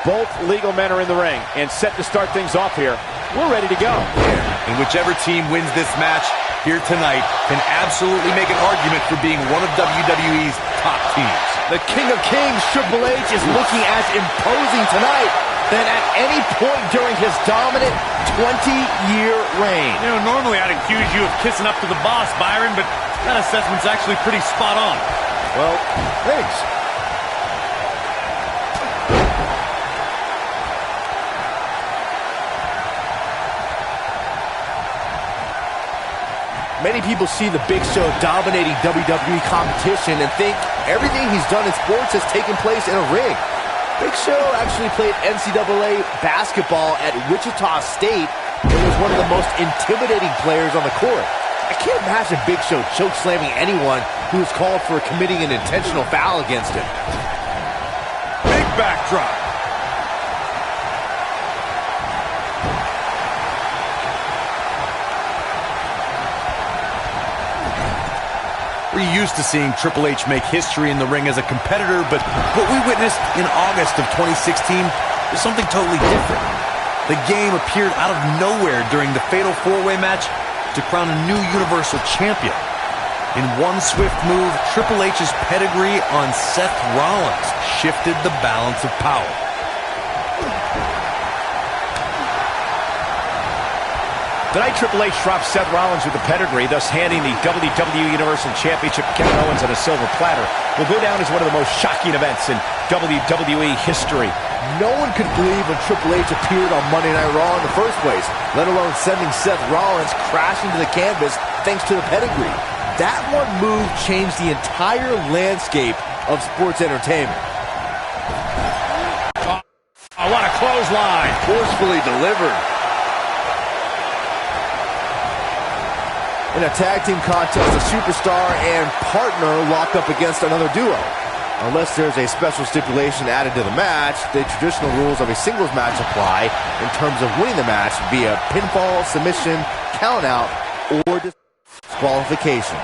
Both legal men are in the ring and set to start things off here. We're ready to go. And whichever team wins this match here tonight can absolutely make an argument for being one of WWE's top teams. The King of Kings, Triple H, is looking as imposing tonight than at any point during his dominant 20-year reign. You know, normally I'd accuse you of kissing up to the boss, Byron, but that assessment's actually pretty spot on. Well, thanks. Many people see the Big Show dominating WWE competition and think everything he's done in sports has taken place in a ring. Big Show actually played NCAA basketball at Wichita State and was one of the most intimidating players on the court. I can't imagine Big Show chokeslamming anyone who is called for committing an intentional foul against him. Big backdrop. We're used to seeing Triple H make history in the ring as a competitor, but what we witnessed in August of 2016 was something totally different. The game appeared out of nowhere during the Fatal 4-Way match to crown a new Universal Champion. In one swift move, Triple H's pedigree on Seth Rollins shifted the balance of power. Tonight, Triple H drops Seth Rollins with the pedigree, thus handing the WWE Universal Championship to Kevin Owens on a silver platter. Will go down as one of the most shocking events in WWE history. No one could believe when Triple H appeared on Monday Night Raw in the first place, let alone sending Seth Rollins crashing to the canvas thanks to the pedigree. That one move changed the entire landscape of sports entertainment. Oh, what a clothesline. Forcefully delivered. In a tag team contest, a superstar and partner lock up against another duo. Unless there's a special stipulation added to the match, the traditional rules of a singles match apply in terms of winning the match via pinfall, submission, countout, or disqualification.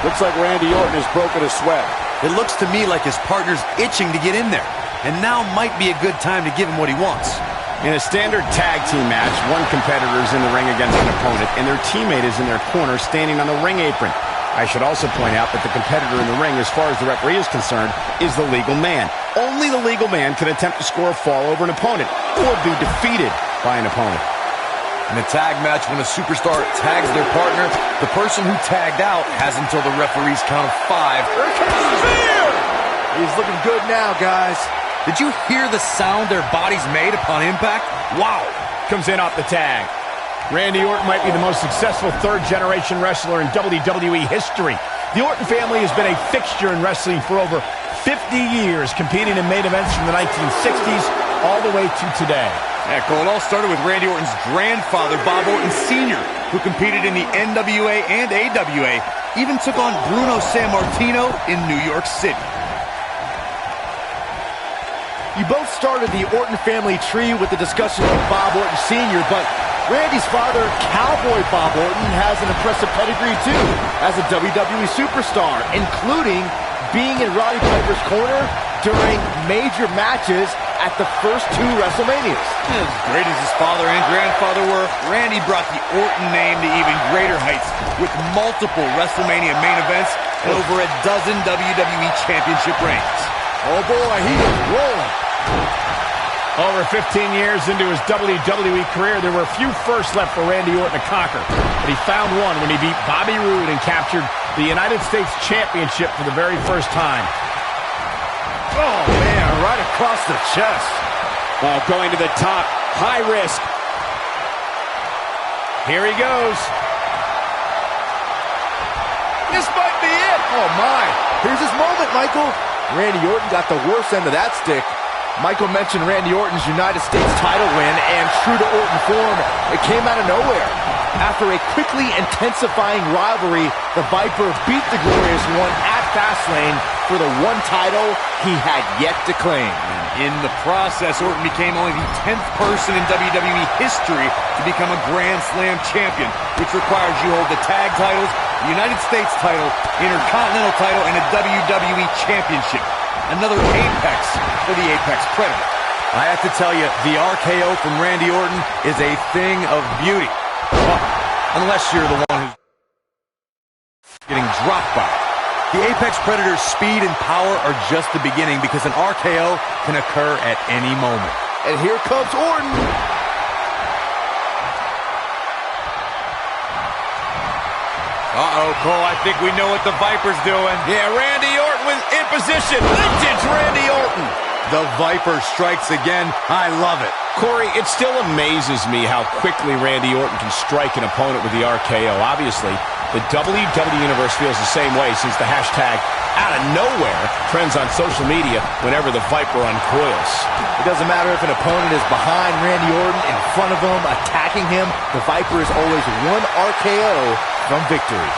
Looks like Randy Orton has broken a sweat. It looks to me like his partner's itching to get in there, and now might be a good time to give him what he wants. In a standard tag team match, one competitor is in the ring against an opponent, and their teammate is in their corner standing on the ring apron. I should also point out that the competitor in the ring, as far as the referee is concerned, is the legal man. Only the legal man can attempt to score a fall over an opponent or be defeated by an opponent. In a tag match, when a superstar tags their partner, the person who tagged out has until the referee's count of 5. Here comes the spear! He's looking good now, guys. Did you hear the sound their bodies made upon impact? Wow! Comes in off the tag. Randy Orton might be the most successful third-generation wrestler in WWE history. The Orton family has been a fixture in wrestling for over 50 years, competing in main events from the 1960s all the way to today. Yeah, Cole, it all started with Randy Orton's grandfather, Bob Orton Sr., who competed in the NWA and AWA, even took on Bruno Sammartino in New York City. You both started the Orton family tree with the discussion of Bob Orton Sr., but Randy's father, Cowboy Bob Orton, has an impressive pedigree too as a WWE superstar, including being in Roddy Piper's corner during major matches at the first 2 WrestleManias. As great as his father and grandfather were, Randy brought the Orton name to even greater heights with multiple WrestleMania main events and over a dozen WWE Championship reigns. Oh boy, he is rolling. Over 15 years into his WWE career, there were a few firsts left for Randy Orton to conquer, but he found one when he beat Bobby Roode and captured the United States Championship for the very first time. Oh man, right across the chest. Going to the top, high risk. Here he goes. This might be it. Oh my, here's his moment, Michael. Randy Orton got the worst end of that stick. Michael mentioned Randy Orton's United States title win, and true to Orton form, it came out of nowhere. After a quickly intensifying rivalry, the Viper beat the Glorious One at Fastlane for the one title he had yet to claim. In the process, Orton became only the 10th person in WWE history to become a Grand Slam champion, which requires you hold the tag titles, the United States title, Intercontinental title, and a WWE Championship. Another apex for the Apex Predator. I have to tell you, the RKO from Randy Orton is a thing of beauty. Well, unless you're the one who's getting dropped by it. The Apex Predator's speed and power are just the beginning because an RKO can occur at any moment. And here comes Orton. Uh-oh, Cole, I think we know what the Viper's doing. Yeah, Randy Orton was in position. Vintage Randy Orton. The Viper strikes again. I love it. Corey, it still amazes me how quickly Randy Orton can strike an opponent with the RKO. Obviously, the WWE Universe feels the same way since the hashtag out of nowhere trends on social media whenever the Viper uncoils. It doesn't matter if an opponent is behind Randy Orton, in front of him, attacking him. The Viper is always one RKO from victory.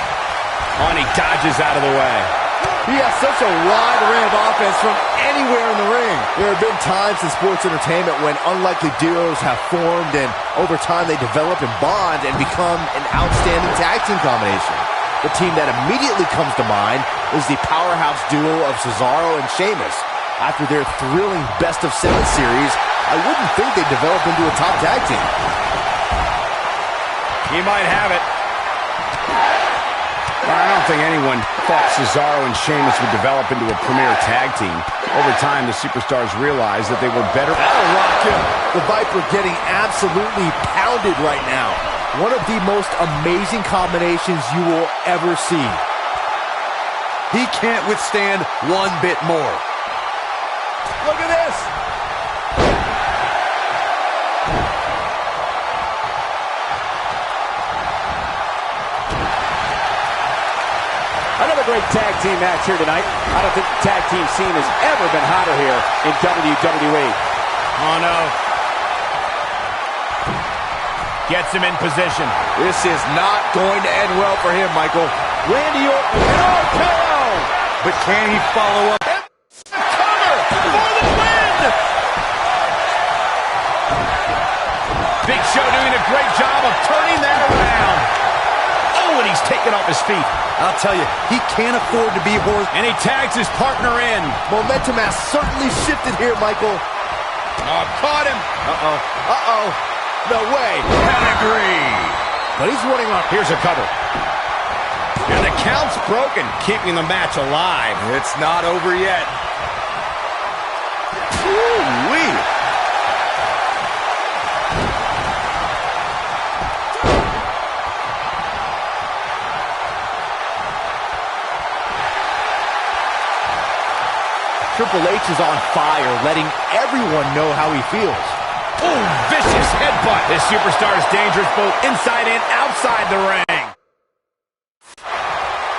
And he dodges out of the way. He has such a wide array of offense from anywhere in the ring. There have been times in sports entertainment when unlikely duos have formed, and over time they develop and bond and become an outstanding tag team combination. The team that immediately comes to mind is the powerhouse duo of Cesaro and Sheamus. After their thrilling best-of-7 series, I wouldn't think they'd develop into a top tag team. He might have it. I don't think anyone thought Cesaro and Sheamus would develop into a premier tag team. Over time, the superstars realized that they were better. That'll rock him. The Viper getting absolutely pounded right now. One of the most amazing combinations you will ever see. He can't withstand one bit more. Look at this. Another great tag team match here tonight. I don't think the tag team scene has ever been hotter here in WWE. Oh, no. Gets him in position. This is not going to end well for him, Michael. Randy Orton, an RKO! But can he follow up? Cover for the win! Big Show doing a great job of turning that around. Oh, and he's taken off his feet. I'll tell you, he can't afford to be horsed. And he tags his partner in. Momentum has certainly shifted here, Michael. Oh, caught him. Uh-oh. Uh-oh. No way. Pedigree. But he's running off. Here's a cover. And the count's broken, keeping the match alive. It's not over yet. Woo-wee. Triple H is on fire, letting everyone know how he feels. Oh, vicious headbutt. This superstar is dangerous both inside and outside the ring.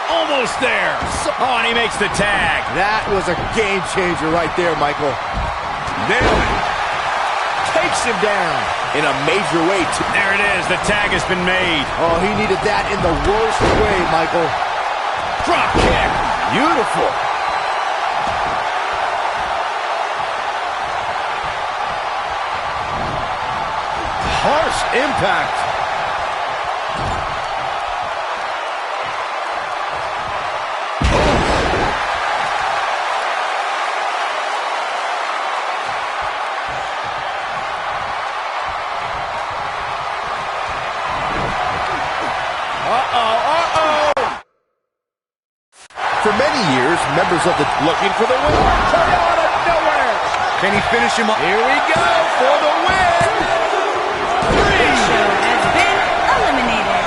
Almost there. Oh, and he makes the tag. That was a game changer right there, Michael. Nailed it. Takes him down in a major way. There it is. The tag has been made. Oh, he needed that in the worst way, Michael. Drop kick. Beautiful. Harsh impact. For many years, members of the looking for the win. Turn out of nowhere. Can he finish him up? Here we go for the win. Big Show has been eliminated.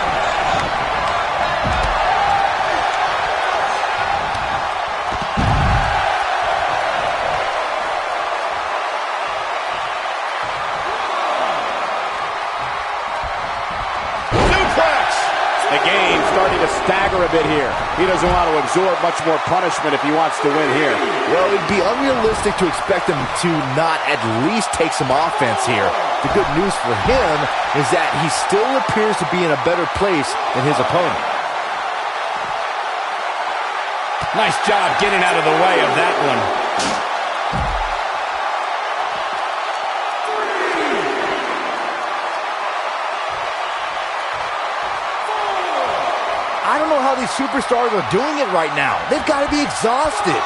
Suplex. The game starting to stagger a bit here. He doesn't want to absorb much more punishment if he wants to win here. Well, it'd be unrealistic to expect him to not at least take some offense here. The good news for him is that he still appears to be in a better place than his opponent. Nice job getting out of the way of that one. I don't know how these superstars are doing it right now. They've got to be exhausted.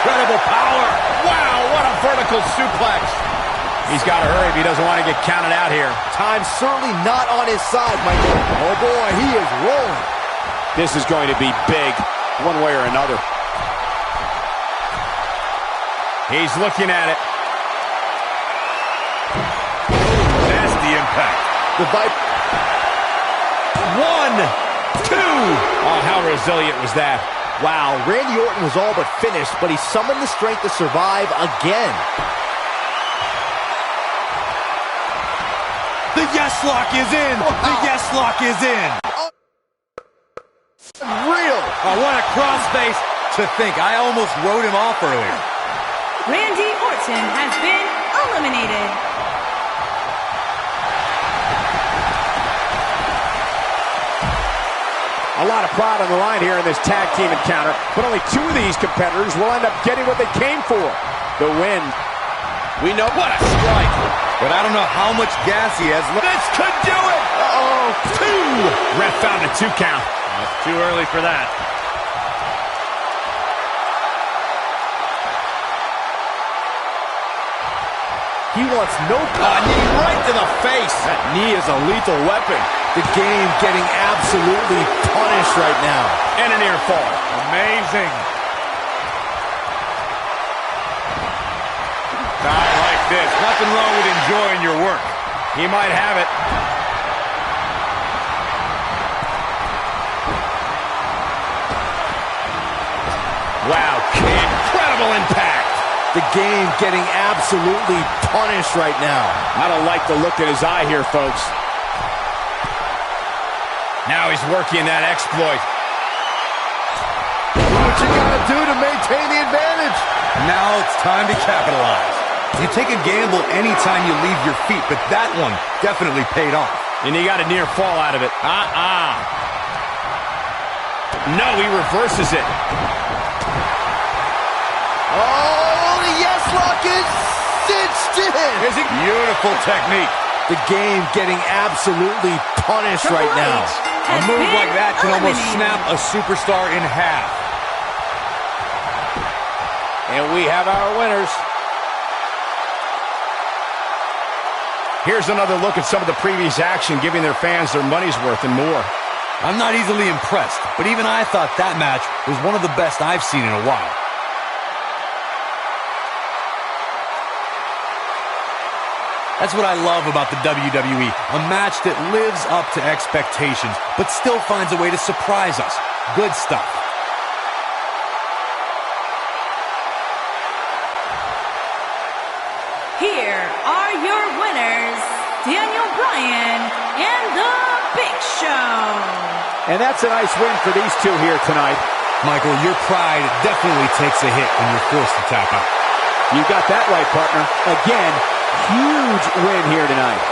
incredible power. Wow, what a vertical suplex. He's got to hurry if he doesn't want to get counted out here. Time's certainly not on his side, Michael. Oh boy, he is rolling. This is going to be big, one way or another. He's looking at it. Nasty impact. The Viper. 1, 2. Oh, how resilient was that? Wow, Randy Orton was all but finished, but he summoned the strength to survive again. The yes lock is in. Wow. The yes lock is in. Real. Oh, what a crossface. To think, I almost wrote him off earlier. Randy Orton has been eliminated. A lot of pride on the line here in this tag team encounter, but only 2 of these competitors will end up getting what they came for, the win. We know what a strike. But I don't know how much gas he has left. This could do it. Uh-oh. 2. Ref found a 2 count. It's too early for that. He wants no Knee right to the face. That knee is a lethal weapon. The game getting absolutely punished right now. And a near fall. Amazing. I like this. Nothing wrong with enjoying your work. He might have it. Wow, incredible impact. The game getting absolutely punished right now. I don't like the look in his eye here, folks. Now he's working that exploit. Do what you gotta do to maintain the advantage. Now it's time to capitalize. You take a gamble anytime you leave your feet, but that one definitely paid off. And he got a near fall out of it. No, he reverses it. Oh, the yes lock is cinched in. Is it beautiful technique? The game getting absolutely punished right now. A move like that can almost snap a superstar in half. And we have our winners. Here's another look at some of the previous action, giving their fans their money's worth and more. I'm not easily impressed, but even I thought that match was one of the best I've seen in a while. That's what I love about the WWE, a match that lives up to expectations, but still finds a way to surprise us. Good stuff. Here are your winners, Daniel Bryan and The Big Show. And that's a nice win for these two here tonight. Michael, your pride definitely takes a hit when you're forced to tap out. You got that right, partner. Again, huge win here tonight.